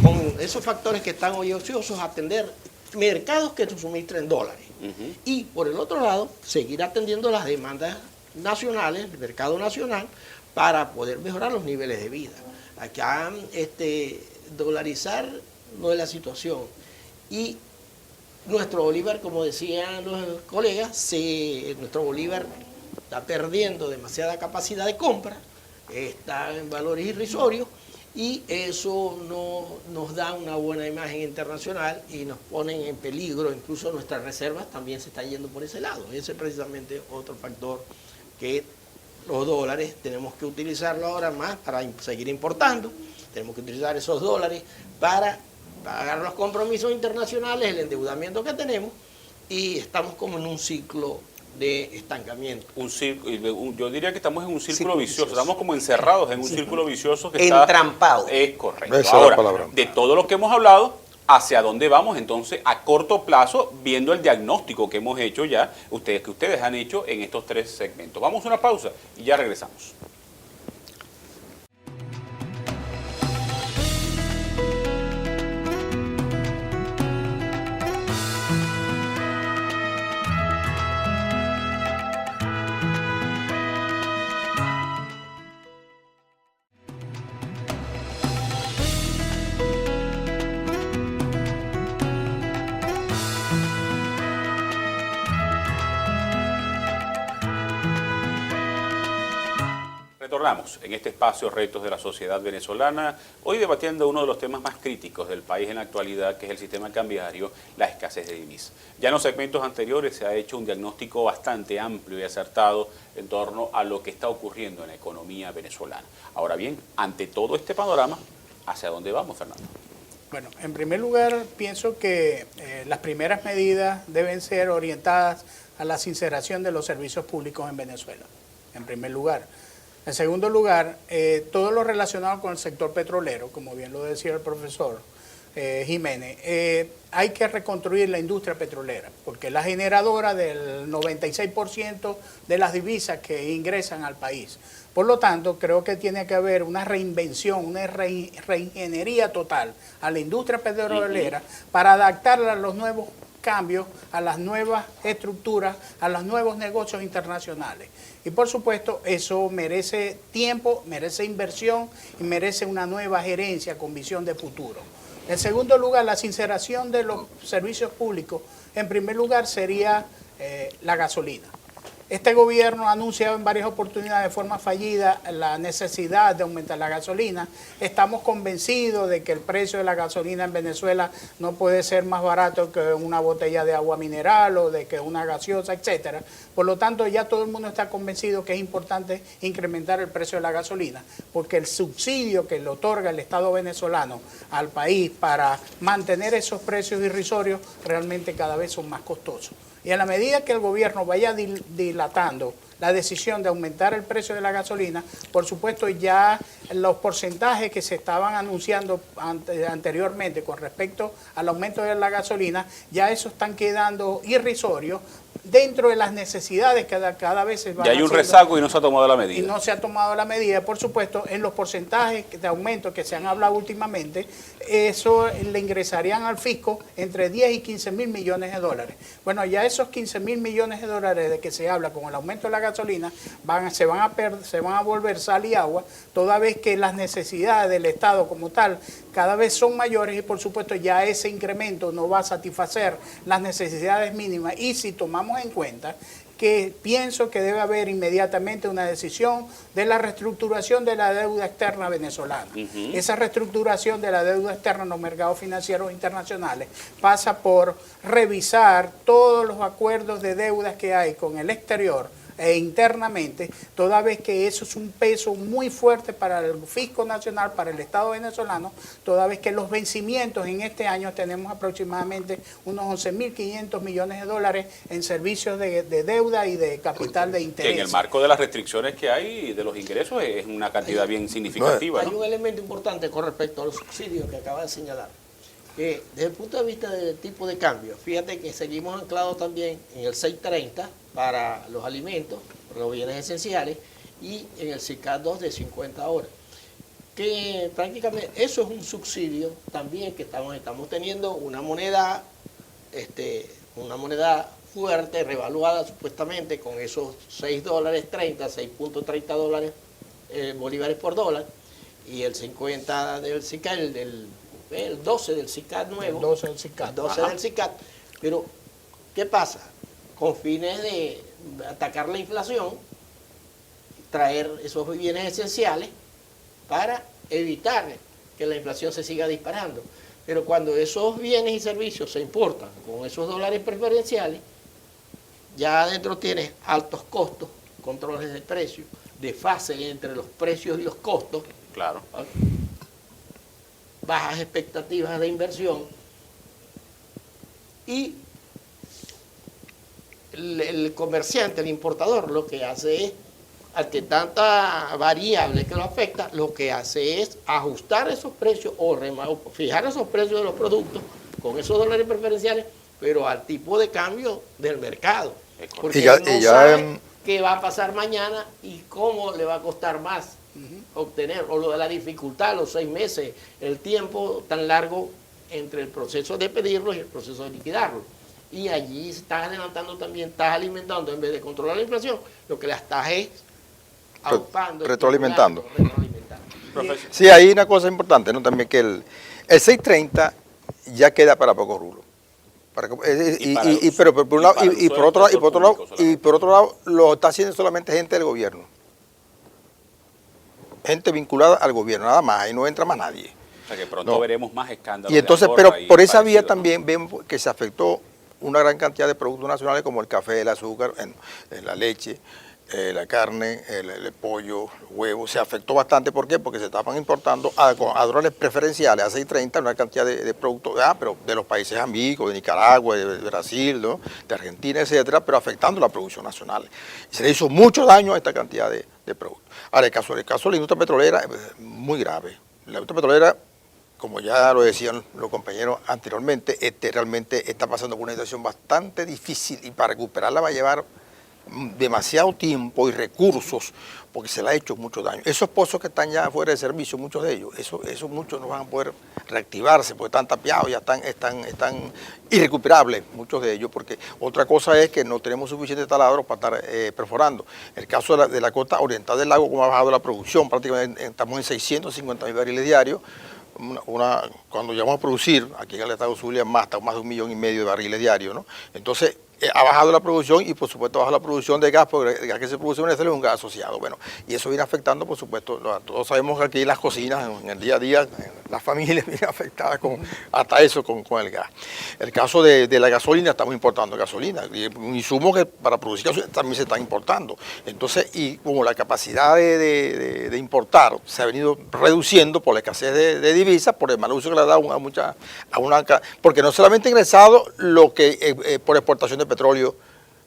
con esos factores que están hoy ociosos, atender mercados que suministren dólares. Y por el otro lado, seguir atendiendo las demandas nacionales, el mercado nacional, para poder mejorar los niveles de vida. Acá dolarizar no es la situación. Y nuestro bolívar, como decían los colegas, nuestro bolívar está perdiendo demasiada capacidad de compra, está en valores irrisorios, y eso no nos da una buena imagen internacional y nos ponen en peligro. Incluso nuestras reservas también se están yendo por ese lado. Ese es precisamente otro factor que los dólares tenemos que utilizarlo ahora más para seguir importando. Tenemos que utilizar esos dólares para pagar los compromisos internacionales, el endeudamiento que tenemos, y estamos como en un ciclo de estancamiento. Yo diría que estamos en un círculo vicioso, estamos como encerrados en un círculo vicioso que entrampado. Es correcto. Esa es la Ahora, palabra. de todo lo que hemos hablado, ¿hacia dónde vamos entonces a corto plazo, viendo el diagnóstico que hemos hecho ya, que ustedes han hecho en estos 3 segmentos? Vamos a una pausa y ya regresamos. Retornamos en este espacio Retos de la Sociedad Venezolana, hoy debatiendo uno de los temas más críticos del país en la actualidad, que es el sistema cambiario, la escasez de divisas. Ya en los segmentos anteriores se ha hecho un diagnóstico bastante amplio y acertado en torno a lo que está ocurriendo en la economía venezolana. Ahora bien, ante todo este panorama, ¿hacia dónde vamos, Fernando? Bueno, en primer lugar, pienso que las primeras medidas deben ser orientadas a la sinceración de los servicios públicos en Venezuela, en primer lugar. En segundo lugar, todo lo relacionado con el sector petrolero, como bien lo decía el profesor Jiménez, hay que reconstruir la industria petrolera, porque es la generadora del 96% de las divisas que ingresan al país. Por lo tanto, creo que tiene que haber una reinvención, una reingeniería total a la industria petrolera para adaptarla a los nuevos cambios, a las nuevas estructuras, a los nuevos negocios internacionales. Y por supuesto, eso merece tiempo, merece inversión y merece una nueva gerencia con visión de futuro. En segundo lugar, la sinceración de los servicios públicos, en primer lugar, sería la gasolina. Este gobierno ha anunciado en varias oportunidades de forma fallida la necesidad de aumentar la gasolina. Estamos convencidos de que el precio de la gasolina en Venezuela no puede ser más barato que una botella de agua mineral o de que una gaseosa, etcétera. Por lo tanto, ya todo el mundo está convencido que es importante incrementar el precio de la gasolina, porque el subsidio que le otorga el Estado venezolano al país para mantener esos precios irrisorios realmente cada vez son más costosos. Y a la medida que el gobierno vaya dilatando la decisión de aumentar el precio de la gasolina, por supuesto ya los porcentajes que se estaban anunciando anteriormente con respecto al aumento de la gasolina, ya eso están quedando irrisorios dentro de las necesidades que cada vez se van Ya hay un haciendo. rezago y no se ha tomado la medida. Y no se ha tomado la medida, por supuesto, en los porcentajes de aumento que se han hablado últimamente, eso le ingresarían al fisco entre 10 y 15 mil millones de dólares. Bueno, ya esos 15 mil millones de dólares de que se habla con el aumento de la gasolina se van a volver sal y agua, toda vez que las necesidades del Estado como tal cada vez son mayores y por supuesto ya ese incremento no va a satisfacer las necesidades mínimas. Y si tomamos en cuenta que pienso que debe haber inmediatamente una decisión de la reestructuración de la deuda externa venezolana. Esa reestructuración de la deuda externa en los mercados financieros internacionales pasa por revisar todos los acuerdos de deudas que hay con el exterior, e internamente, toda vez que eso es un peso muy fuerte para el fisco nacional, para el Estado venezolano, toda vez que los vencimientos en este año tenemos aproximadamente unos 11.500 millones de dólares en servicios de deuda y de capital de Que interés. en el marco de las restricciones que hay de los ingresos es una cantidad bien significativa, Hay ¿no? un elemento importante con respecto a los subsidios que acaba de señalar, que desde el punto de vista del tipo de cambio, fíjate que seguimos anclados también en el 6.30 para los alimentos, para los bienes esenciales, y en el CICAD 2 de 50 horas. Que prácticamente eso es un subsidio también que estamos teniendo una moneda fuerte, revaluada supuestamente con esos $6.30, 6.30 dólares bolívares por dólar, y el 50 del CICAD, el 12 del CICAD nuevo. El 12 del CICAD. El 12 del CICAD. Pero, ¿qué pasa? Con fines de atacar la inflación, traer esos bienes esenciales para evitar que la inflación se siga disparando. Pero cuando esos bienes y servicios se importan con esos dólares preferenciales, ya adentro tienes altos costos, controles de precios, desfase entre los precios y los costos, Claro. bajas expectativas de inversión, y el comerciante, el importador, lo que hace es, ante tanta variable que lo afecta, lo que hace es ajustar esos precios o fijar esos precios de los productos con esos dólares preferenciales, pero al tipo de cambio del mercado. Porque no sabe qué va a pasar mañana y cómo le va a costar más obtener, o lo de la dificultad, los 6 meses, el tiempo tan largo entre el proceso de pedirlo y el proceso de liquidarlo. Y allí estás adelantando también, estás alimentando, en vez de controlar la inflación, lo que la estás es aupando, retroalimentando. Profesor. Sí, hay una cosa importante, ¿no? También que el 6.30 ya queda para pocos rublos. Pero por un lado, y por otro lado, lo está haciendo solamente gente del gobierno. Gente vinculada al gobierno, nada más, ahí no entra más nadie. O sea que pronto veremos más escándalos. Y entonces, de pero Andorra y por esa vía parecido, también vemos que se afectó una gran cantidad de productos nacionales como el café, el azúcar, la leche, la carne, el pollo, el huevo. Se afectó bastante, ¿por qué? Porque se estaban importando a dólares preferenciales, a 6.30, una cantidad de productos, pero de los países amigos, de Nicaragua, de Brasil, ¿no? De Argentina, etcétera, pero afectando la producción nacional. Y se le hizo mucho daño a esta cantidad de productos. Ahora, el caso de la industria petrolera es muy grave. La industria petrolera, como ya lo decían los compañeros anteriormente, realmente está pasando por una situación bastante difícil, y para recuperarla va a llevar demasiado tiempo y recursos, porque se le ha hecho mucho daño. Esos pozos que están ya fuera de servicio, muchos de ellos, esos muchos no van a poder reactivarse porque están tapiados, ya están irrecuperables, muchos de ellos, porque otra cosa es que no tenemos suficientes taladros para estar perforando. El caso de la costa oriental del lago, como ha bajado la producción, prácticamente estamos en 650.000 barriles diarios. Cuando llegamos a producir, aquí en el estado Zulia, más de 1,5 millones de barriles diarios, ¿no? Entonces, ha bajado la producción, y por supuesto baja la producción de gas, porque el gas que se produce en Venezuela es un gas asociado. Bueno, y eso viene afectando, por supuesto, todos sabemos que aquí las cocinas, en el día a día, las familias vienen afectadas hasta eso con el gas. El caso de la gasolina, estamos importando gasolina, y un insumo que para producir gasolina también se está importando. Entonces, y como la capacidad de importar se ha venido reduciendo por la escasez de divisas, por el mal uso que le ha dado porque no solamente ha ingresado lo que por exportación de petróleo,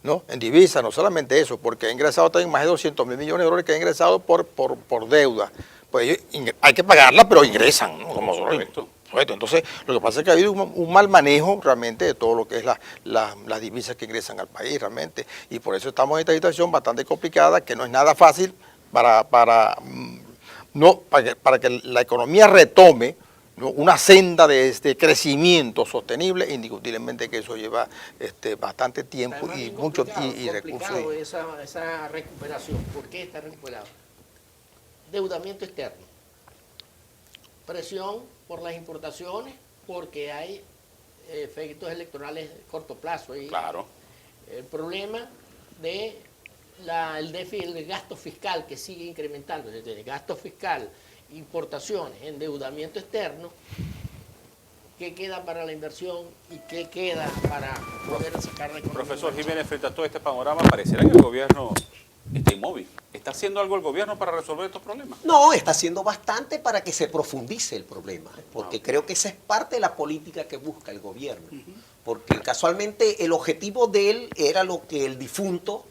¿no? En divisa, no solamente eso, porque ha ingresado también más de 200.000 millones de dólares que ha ingresado por deuda. Pues hay que pagarla, pero ingresan, ¿no? Como correcto. Entonces, lo que pasa es que ha habido un mal manejo realmente de todo lo que es las divisas que ingresan al país realmente, y por eso estamos en esta situación bastante complicada, que no es nada fácil para que la economía retome, ¿no? Una senda de crecimiento sostenible. Indiscutiblemente que eso lleva bastante tiempo y mucho recursos. Esa recuperación. ¿Por qué está recuperado? Endeudamiento externo. Presión por las importaciones, porque hay efectos electorales de corto plazo. Y claro. El problema de el déficit, el gasto fiscal que sigue incrementando. Desde gasto fiscal, importaciones, endeudamiento externo, ¿qué queda para la inversión y qué queda para poder sacar la economía? Profesor Jiménez, frente a todo este panorama, pareciera que el gobierno está inmóvil. ¿Está haciendo algo el gobierno para resolver estos problemas? No, está haciendo bastante para que se profundice el problema, porque creo que esa es parte de la política que busca el gobierno. Porque casualmente el objetivo de él era lo que el difunto,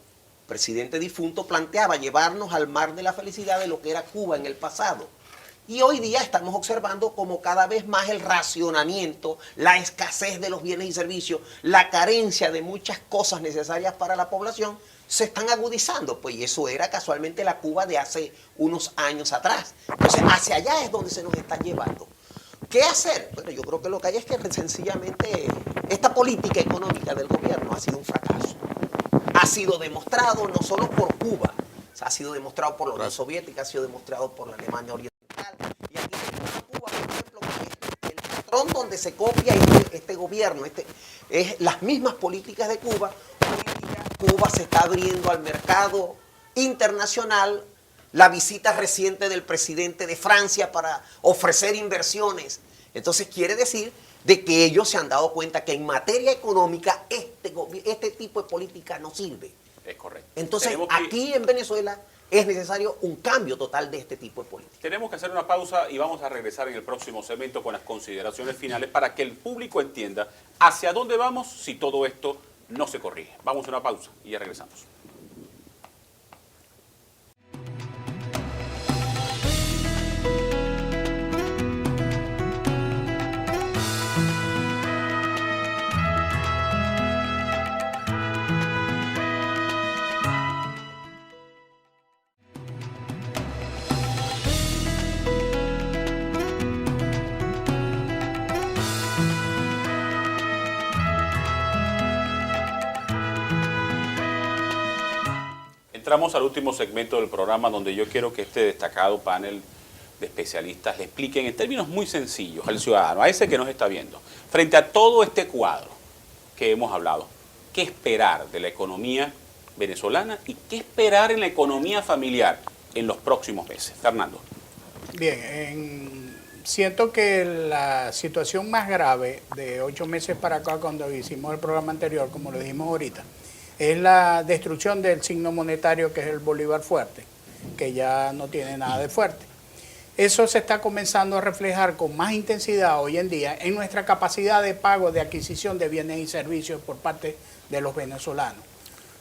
presidente difunto, planteaba, llevarnos al mar de la felicidad de lo que era Cuba en el pasado. Y hoy día estamos observando como cada vez más el racionamiento, la escasez de los bienes y servicios, la carencia de muchas cosas necesarias para la población, se están agudizando. Pues y eso era casualmente la Cuba de hace unos años atrás. Entonces, hacia allá es donde se nos están llevando. ¿Qué hacer? Bueno, yo creo que lo que hay es que sencillamente esta política económica del gobierno ha sido un fracaso. Ha sido demostrado no solo por Cuba, ha sido demostrado por la Unión Soviética, ha sido demostrado por la Alemania Oriental. Y aquí tenemos a Cuba, por ejemplo, que el patrón donde se copia este gobierno, es las mismas políticas de Cuba. Hoy día Cuba se está abriendo al mercado internacional. La visita reciente del presidente de Francia para ofrecer inversiones. Entonces quiere decir de que ellos se han dado cuenta que en materia económica este tipo de política no sirve. Es correcto. Entonces aquí en Venezuela es necesario un cambio total de este tipo de política. Tenemos que hacer una pausa y vamos a regresar en el próximo segmento con las consideraciones finales para que el público entienda hacia dónde vamos si todo esto no se corrige. Vamos a una pausa y ya regresamos. Entramos al último segmento del programa donde yo quiero que este destacado panel de especialistas le expliquen en términos muy sencillos al ciudadano, a ese que nos está viendo, frente a todo este cuadro que hemos hablado, qué esperar de la economía venezolana y qué esperar en la economía familiar en los próximos meses. Fernando. Bien, siento que la situación más grave de 8 meses para acá, cuando hicimos el programa anterior, como lo dijimos ahorita, es la destrucción del signo monetario que es el bolívar fuerte, que ya no tiene nada de fuerte. Eso se está comenzando a reflejar con más intensidad hoy en día en nuestra capacidad de pago, de adquisición de bienes y servicios por parte de los venezolanos.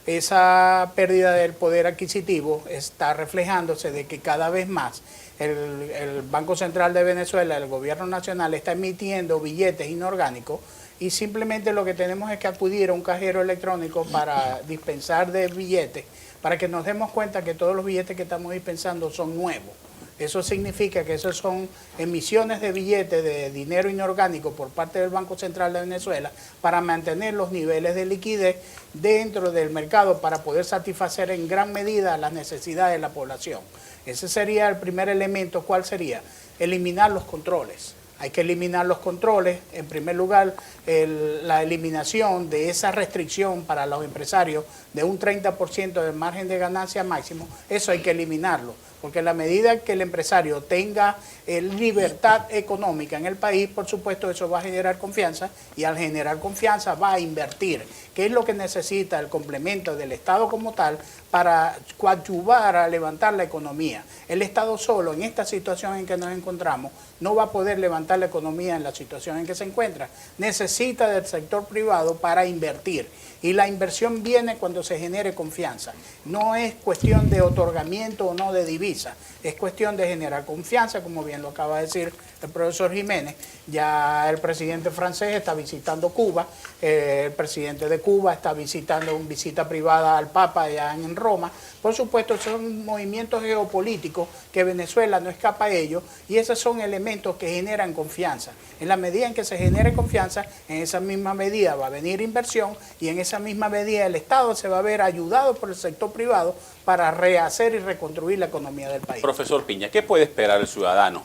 Esa pérdida del poder adquisitivo está reflejándose de que cada vez más el Banco Central de Venezuela, el gobierno nacional, está emitiendo billetes inorgánicos y simplemente lo que tenemos es que acudir a un cajero electrónico para dispensar de billetes, para que nos demos cuenta que todos los billetes que estamos dispensando son nuevos. Eso significa que esos son emisiones de billetes de dinero inorgánico por parte del Banco Central de Venezuela para mantener los niveles de liquidez dentro del mercado para poder satisfacer en gran medida las necesidades de la población. Ese sería el primer elemento. ¿Cuál sería? Eliminar los controles. Hay que eliminar los controles. En primer lugar, la eliminación de esa restricción para los empresarios de un 30% del margen de ganancia máximo, eso hay que eliminarlo. Porque en la medida que el empresario tenga libertad económica en el país, por supuesto eso va a generar confianza y al generar confianza va a invertir, que es lo que necesita el complemento del Estado como tal para coadyuvar a levantar la economía. El Estado solo en esta situación en que nos encontramos no va a poder levantar la economía en la situación en que se encuentra. Necesita del sector privado para invertir. Y la inversión viene cuando se genere confianza. No es cuestión de otorgamiento o no de divisa, es cuestión de generar confianza, como bien lo acaba de decir el profesor Jiménez. Ya el presidente francés está visitando Cuba, el presidente de Cuba está visitando una visita privada al Papa allá en Roma. Por supuesto, son movimientos geopolíticos que Venezuela no escapa a ellos y esos son elementos que generan confianza. En la medida en que se genere confianza, en esa misma medida va a venir inversión y en esa misma medida el Estado se va a ver ayudado por el sector privado para rehacer y reconstruir la economía del país. Profesor Piña, ¿qué puede esperar el ciudadano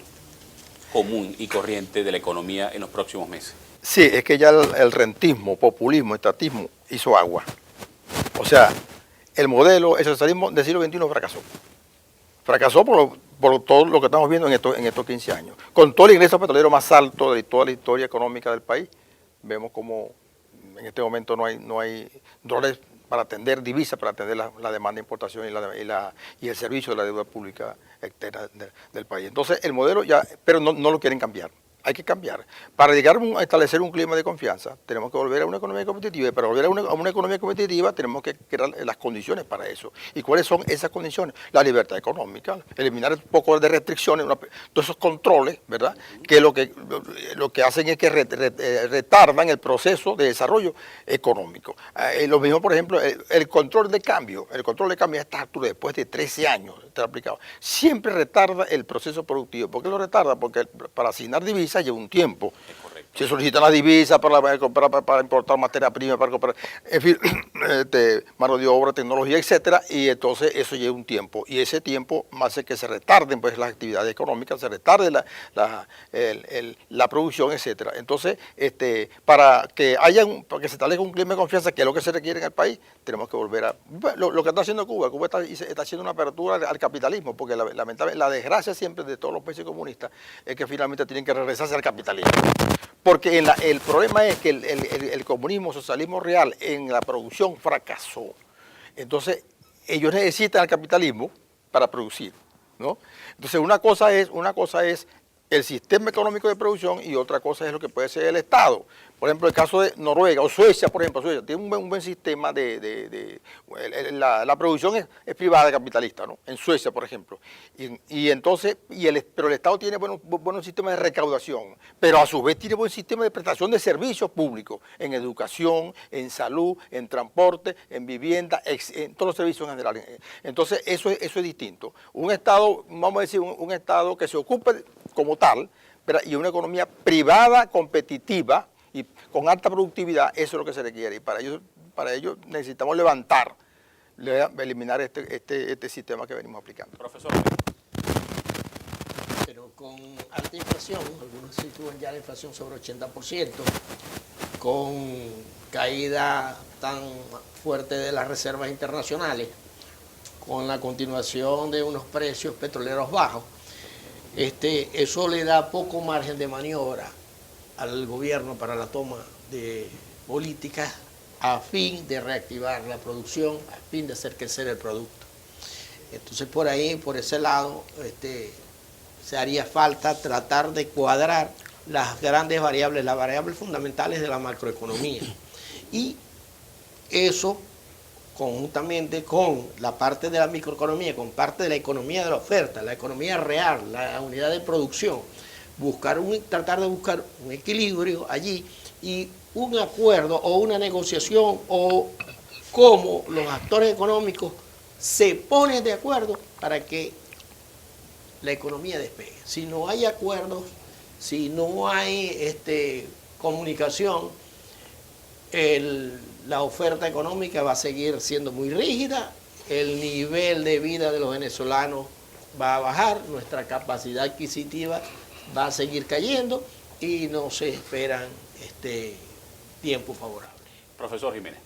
común y corriente de la economía en los próximos meses? Sí, es que ya el rentismo, populismo, estatismo hizo agua. O sea, el modelo, el socialismo del siglo XXI fracasó. Fracasó por todo lo que estamos viendo en estos 15 años. Con todo el ingreso petrolero más alto de toda la historia económica del país, vemos como en este momento no hay dólares para atender divisas, para atender la demanda de importación y el servicio de la deuda pública externa del país. Entonces, el modelo ya, pero no lo quieren cambiar. Hay que cambiar. Para llegar a establecer un clima de confianza, tenemos que volver a una economía competitiva, y para volver a una economía competitiva tenemos que crear las condiciones para eso. ¿Y cuáles son esas condiciones? La libertad económica, eliminar un poco de restricciones, todos esos controles, ¿verdad? Que lo que hacen es que retardan el proceso de desarrollo económico. Lo mismo, por ejemplo, el control de cambio. El control de cambio a esta altura, después de 13 años de estar aplicado, siempre retarda el proceso productivo. ¿Por qué lo retarda? Porque para asignar divisas lleva un tiempo. Se solicitan las divisas para importar materia prima, para comprar, en fin, mano de obra, tecnología, etcétera, y entonces eso lleva un tiempo. Y ese tiempo hace que se retarden pues las actividades económicas, se retarde la producción, etcétera. Entonces, para que se establezca un clima de confianza, que es lo que se requiere en el país, tenemos que volver a lo que está haciendo Cuba. Cuba está haciendo una apertura al capitalismo, porque la desgracia siempre de todos los países comunistas es que finalmente tienen que regresarse al capitalismo. Porque el problema es que el comunismo, socialismo real en la producción fracasó. Entonces, ellos necesitan el capitalismo para producir, ¿no? Entonces, una cosa es el sistema económico de producción y otra cosa es lo que puede ser el Estado. Por ejemplo, el caso de Noruega o Suecia, por ejemplo, Suecia tiene un buen sistema la producción es privada capitalista, ¿no? En Suecia, por ejemplo. Pero el Estado tiene buenos sistemas de recaudación, pero a su vez tiene buen sistema de prestación de servicios públicos, en educación, en salud, en transporte, en vivienda, en todos los servicios en general. Entonces, eso es distinto. Un Estado, vamos a decir, un Estado que se ocupe como tal, ¿verdad? Y una economía privada, competitiva, y con alta productividad, eso es lo que se requiere. Y para ello necesitamos eliminar este sistema que venimos aplicando. Profesor. Pero con alta inflación, algunos sitúan ya la inflación sobre 80%, con caída tan fuerte de las reservas internacionales, con la continuación de unos precios petroleros bajos, eso le da poco margen de maniobra al gobierno para la toma de políticas a fin de reactivar la producción, a fin de hacer crecer el producto. Entonces por ahí, por ese lado, se haría falta tratar de cuadrar las grandes variables, las variables fundamentales de la macroeconomía. Y eso, conjuntamente con la parte de la microeconomía, con parte de la economía de la oferta, la economía real, la unidad de producción, tratar de buscar un equilibrio allí y un acuerdo o una negociación o cómo los actores económicos se ponen de acuerdo para que la economía despegue. Si no hay acuerdos, si no hay comunicación, la oferta económica va a seguir siendo muy rígida, el nivel de vida de los venezolanos va a bajar, nuestra capacidad adquisitiva va a seguir cayendo y no se esperan tiempo favorable. Profesor Jiménez.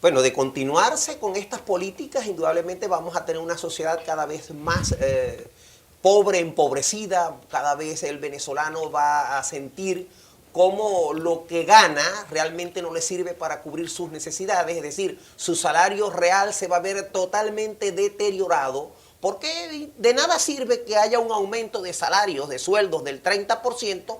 Bueno, de continuarse con estas políticas, indudablemente vamos a tener una sociedad cada vez más pobre, empobrecida, cada vez el venezolano va a sentir cómo lo que gana realmente no le sirve para cubrir sus necesidades, es decir, su salario real se va a ver totalmente deteriorado, porque de nada sirve que haya un aumento de salarios, de sueldos del 30%,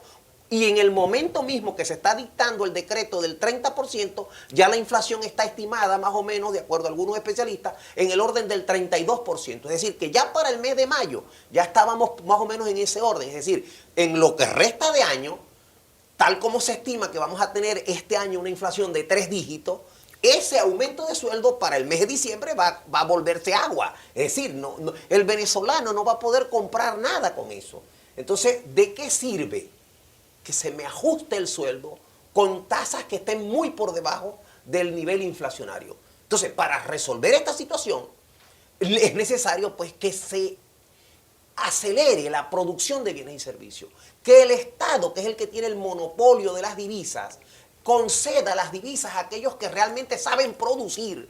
y en el momento mismo que se está dictando el decreto del 30%, ya la inflación está estimada más o menos, de acuerdo a algunos especialistas, en el orden del 32%. Es decir, que ya para el mes de mayo ya estábamos más o menos en ese orden. Es decir, en lo que resta de año, tal como se estima que vamos a tener este año una inflación de 3 dígitos, ese aumento de sueldo para el mes de diciembre va a volverse agua. Es decir, el venezolano no va a poder comprar nada con eso. Entonces, ¿de qué sirve que se me ajuste el sueldo con tasas que estén muy por debajo del nivel inflacionario? Entonces, para resolver esta situación, es necesario pues que se acelere la producción de bienes y servicios, que el Estado, que es el que tiene el monopolio de las divisas, conceda las divisas a aquellos que realmente saben producir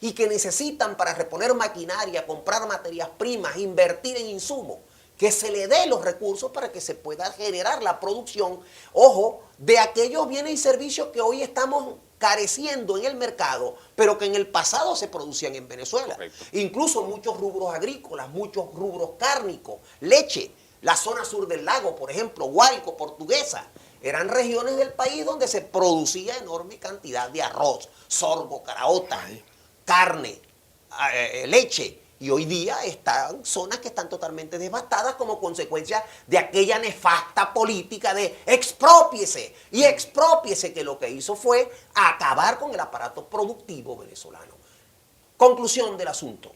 y que necesitan para reponer maquinaria, comprar materias primas, invertir en insumos, que se le dé los recursos para que se pueda generar la producción, ojo, de aquellos bienes y servicios que hoy estamos careciendo en el mercado, pero que en el pasado se producían en Venezuela. Correcto. Incluso muchos rubros agrícolas, muchos rubros cárnicos, leche, la zona sur del lago, por ejemplo, Guárico, Portuguesa, eran regiones del país donde se producía enorme cantidad de arroz, sorgo, caraota, carne, leche. Y hoy día están zonas que están totalmente devastadas como consecuencia de aquella nefasta política de exprópiese. Y exprópiese, que lo que hizo fue acabar con el aparato productivo venezolano. Conclusión del asunto.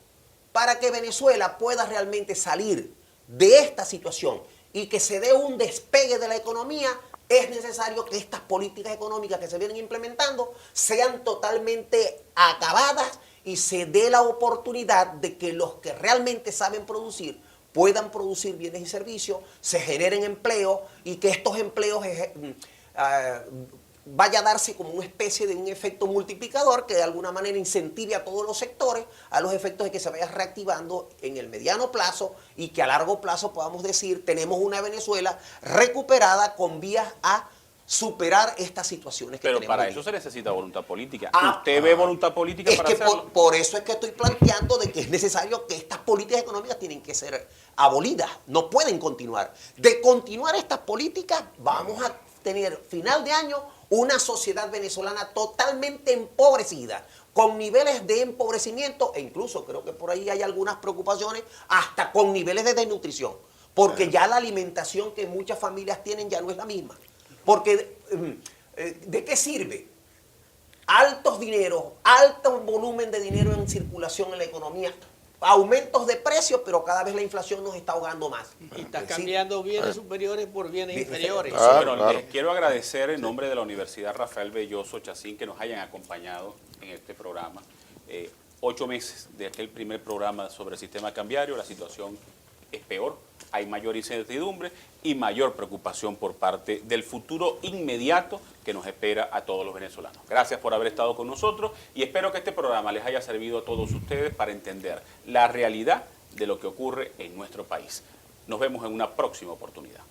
Para que Venezuela pueda realmente salir de esta situación y que se dé un despegue de la economía, es necesario que estas políticas económicas que se vienen implementando sean totalmente acabadas y se dé la oportunidad de que los que realmente saben producir puedan producir bienes y servicios, se generen empleos y que estos empleos vaya a darse como una especie de un efecto multiplicador que de alguna manera incentive a todos los sectores a los efectos de que se vaya reactivando en el mediano plazo y que a largo plazo podamos decir tenemos una Venezuela recuperada con vías a superar estas situaciones que Pero tenemos. para eso se necesita voluntad política. Ah, ¿Usted ve voluntad política Es para que hacerlo? por eso es que estoy planteando de que es necesario que estas políticas económicas tienen que ser abolidas, no pueden continuar. De continuar estas políticas vamos a tener final de año una sociedad venezolana totalmente empobrecida, con niveles de empobrecimiento e incluso creo que por ahí hay algunas preocupaciones hasta con niveles de desnutrición, porque ya la alimentación que muchas familias tienen ya no es la misma. Porque, ¿de qué sirve? Altos dineros, alto volumen de dinero en circulación en la economía, aumentos de precios, pero cada vez la inflación nos está ahogando más. Y está Sí. cambiando bienes superiores por bienes Bien, inferiores. Ah, Bueno, claro. les quiero agradecer en nombre de la Universidad Rafael Belloso Chacín que nos hayan acompañado en este programa. 8 meses de aquel primer programa sobre el sistema cambiario, la situación es peor, hay mayor incertidumbre y mayor preocupación por parte del futuro inmediato que nos espera a todos los venezolanos. Gracias por haber estado con nosotros y espero que este programa les haya servido a todos ustedes para entender la realidad de lo que ocurre en nuestro país. Nos vemos en una próxima oportunidad.